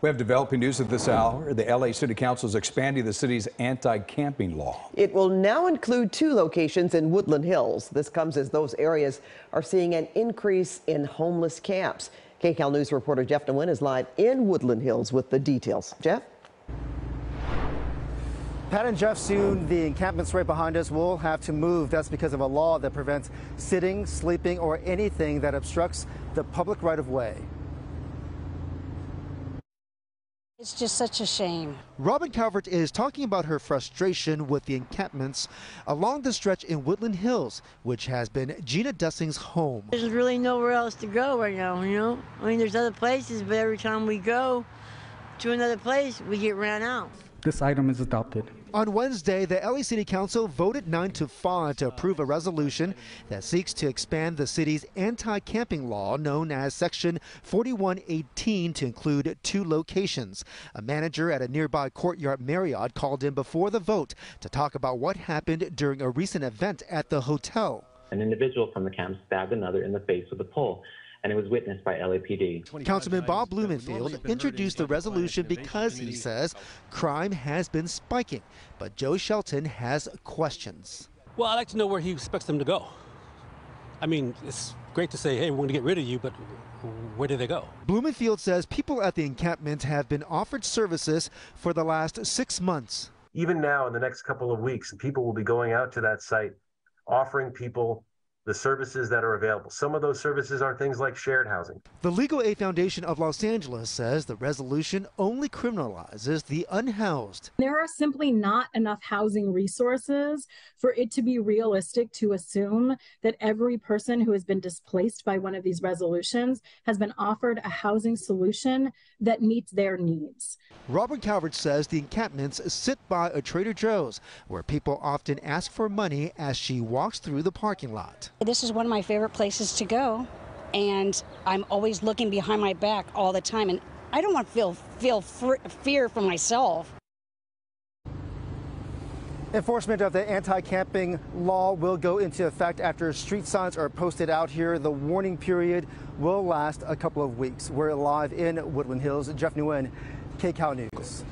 We have developing news at this hour. The LA City Council is expanding the city's anti-camping law. It will now include 2 locations in Woodland Hills. This comes as those areas are seeing an increase in homeless camps. KCAL News reporter Jeff Nguyen is live in Woodland Hills with the details. Jeff? Pat and Jeff, soon the encampments right behind us will have to move. That's because of a law that prevents sitting, sleeping, or anything that obstructs the public right-of-way. It's just such a shame. Robin Calvert is talking about her frustration with the encampments along the stretch in Woodland Hills, which has been Gina Dussing's home. There's really nowhere else to go right now, you know? I mean, there's other places, but every time we go to another place, we get ran out. This item is adopted. On Wednesday, the LA City Council voted 9-5 to approve a resolution that seeks to expand the city's anti-camping law known as Section 4118 to include 2 locations. A manager at a nearby Courtyard Marriott called in before the vote to talk about what happened during a recent event at the hotel. An individual from the camp stabbed another in the face with a pole, and it was witnessed by LAPD. Councilman Bob Blumenfield introduced the resolution because he says crime has been spiking, but Joe Shelton has questions. Well, I'd like to know where he expects them to go. I mean, it's great to say, hey, we're going to get rid of you, but where do they go? Blumenfield says people at the encampment have been offered services for the last 6 months. Even now, in the next couple of weeks, people will be going out to that site, offering people the services that are available. Some of those services are things like shared housing. The Legal Aid Foundation of Los Angeles says the resolution only criminalizes the unhoused. There are simply not enough housing resources for it to be realistic to assume that every person who has been displaced by one of these resolutions has been offered a housing solution that meets their needs. Robert Calvert says the encampments sit by a Trader Joe's where people often ask for money as she walks through the parking lot. This is one of my favorite places to go, and I'm always looking behind my back all the time, and I don't want to feel fear for myself. Enforcement of the anti-camping law will go into effect after street signs are posted out here. The warning period will last a couple of weeks. We're live in Woodland Hills. Jeff Nguyen, KCAL News.